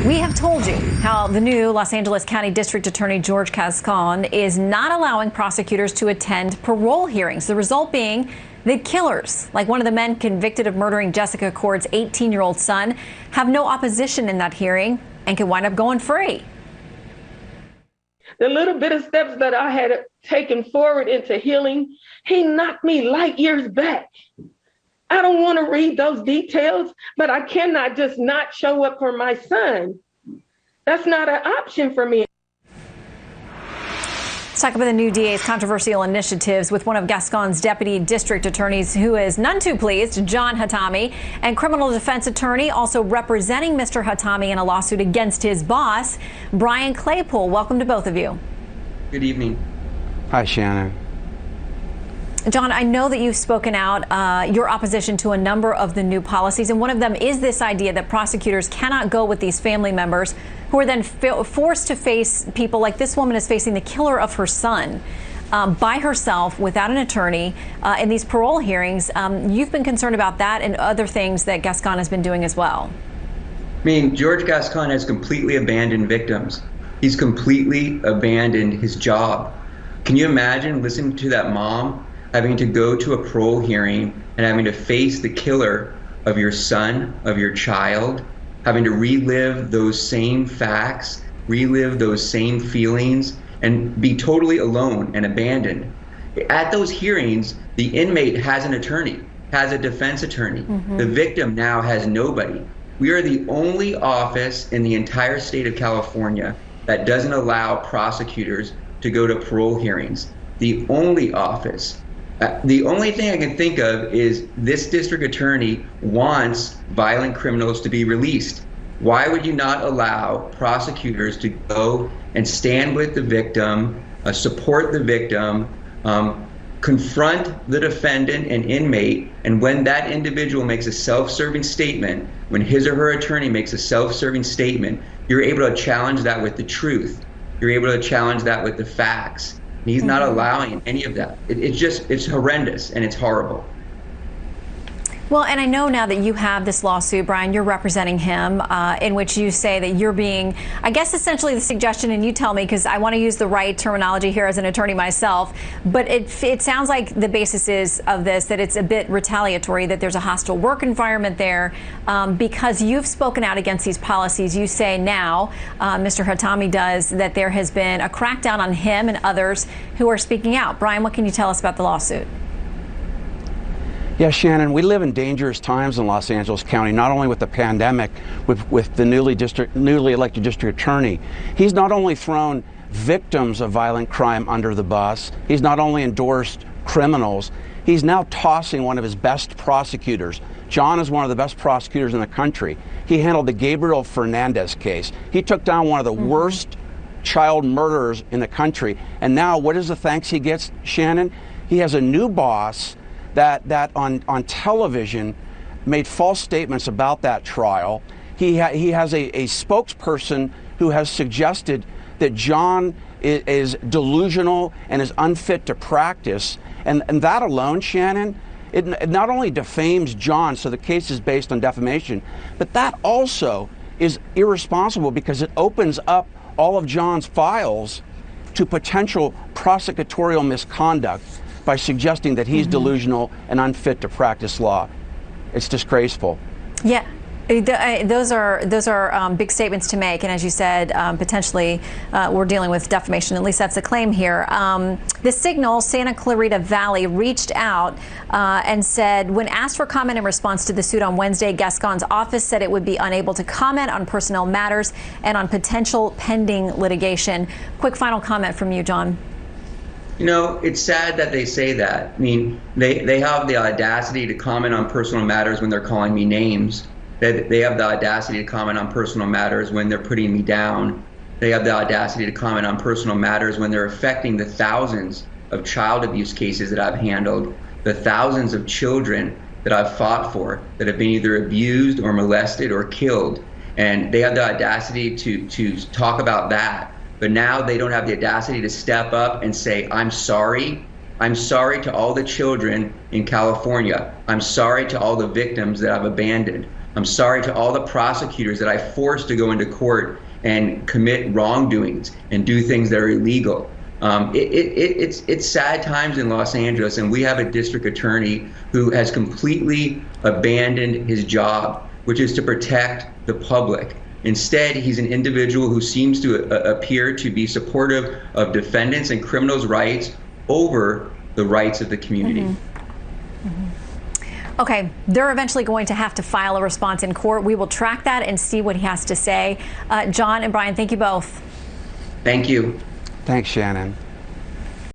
We have told you how the new Los Angeles County District Attorney George Gascon is not allowing prosecutors to attend parole hearings. The result being that killers, like one of the men convicted of murdering Jessica Cord's 18-year-old son, have no opposition in that hearing and can wind up going free. The little bit of steps that I had taken forward into healing, he knocked me light years back. I don't want to read those details, but I cannot just not show up for my son. That's not an option for me. Let's talk about the new DA's controversial initiatives with one of Gascon's deputy district attorneys who is none too pleased, John Hatami, and criminal defense attorney also representing Mr. Hatami in a lawsuit against his boss, Brian Claypool. Welcome to both of you. Good evening. Hi, Shannon. John, I know that you've spoken out your opposition to a number of the new policies, and one of them is this idea that prosecutors cannot go with these family members who are then forced to face people like this woman is facing the killer of her son by herself without an attorney in these parole hearings. You've been concerned about that and other things that Gascon has been doing as well. I mean, George Gascon has completely abandoned victims. He's completely abandoned his job. Can you imagine listening to that mom having to go to a parole hearing and having to face the killer of your son, of your child, having to relive those same facts, relive those same feelings, and be totally alone and abandoned? At those hearings, the inmate has an attorney, has a defense attorney. Mm-hmm. The victim now has nobody. We are the only office in the entire state of California that doesn't allow prosecutors to go to parole hearings. The only office. The only thing I can think of is this district attorney wants violent criminals to be released. Why would you not allow prosecutors to go and stand with the victim, support the victim, confront the defendant and inmate, and when that individual makes a self-serving statement, when his or her attorney makes a self-serving statement, you're able to challenge that with the truth. You're able to challenge that with the facts. He's not allowing any of that. It's horrendous and it's horrible. Well, and I know now that you have this lawsuit, Brian, you're representing him, in which you say that you're being, I guess essentially the suggestion, and you tell me because I want to use the right terminology here as an attorney myself, but it sounds like the basis is of this, that it's a bit retaliatory, that there's a hostile work environment there, because you've spoken out against these policies. You say now, Mr. Hatami does, that there has been a crackdown on him and others who are speaking out. Brian, what can you tell us about the lawsuit? Yeah, Shannon, we live in dangerous times in Los Angeles County, not only with the pandemic, with the newly elected district attorney. He's not only thrown victims of violent crime under the bus, he's not only endorsed criminals, he's now tossing one of his best prosecutors. John is one of the best prosecutors in the country. He handled the Gabriel Fernandez case. He took down one of the worst child murderers in the country. And now what is the thanks he gets, Shannon? He has a new boss that on television made false statements about that trial. He has a spokesperson who has suggested that John is delusional and is unfit to practice. And that alone, Shannon, it not only defames John, so the case is based on defamation, but that also is irresponsible because it opens up all of John's files to potential prosecutorial misconduct by suggesting that he's delusional and unfit to practice law. It's disgraceful. Yeah, those are big statements to make, and as you said, potentially we're dealing with defamation. At least that's the claim here. The Signal, Santa Clarita Valley, reached out and said, when asked for comment in response to the suit on Wednesday, Gascon's office said it would be unable to comment on personnel matters and on potential pending litigation. Quick final comment from you, John. You know, it's sad that they say that. I mean, they have the audacity to comment on personal matters when they're calling me names. They have the audacity to comment on personal matters when they're putting me down. They have the audacity to comment on personal matters when they're affecting the thousands of child abuse cases that I've handled, the thousands of children that I've fought for that have been either abused or molested or killed. And they have the audacity to talk about that. But now they don't have the audacity to step up and say, I'm sorry. I'm sorry to all the children in California. I'm sorry to all the victims that I've abandoned. I'm sorry to all the prosecutors that I forced to go into court and commit wrongdoings and do things that are illegal. It's sad times in Los Angeles, and we have a district attorney who has completely abandoned his job, which is to protect the public. Instead, he's an individual who seems to appear to be supportive of defendants and criminals' rights over the rights of the community. Mm-hmm. Mm-hmm. Okay, they're eventually going to have to file a response in court. We will track that and see what he has to say. John and Brian, thank you both. Thank you. Thanks, Shannon.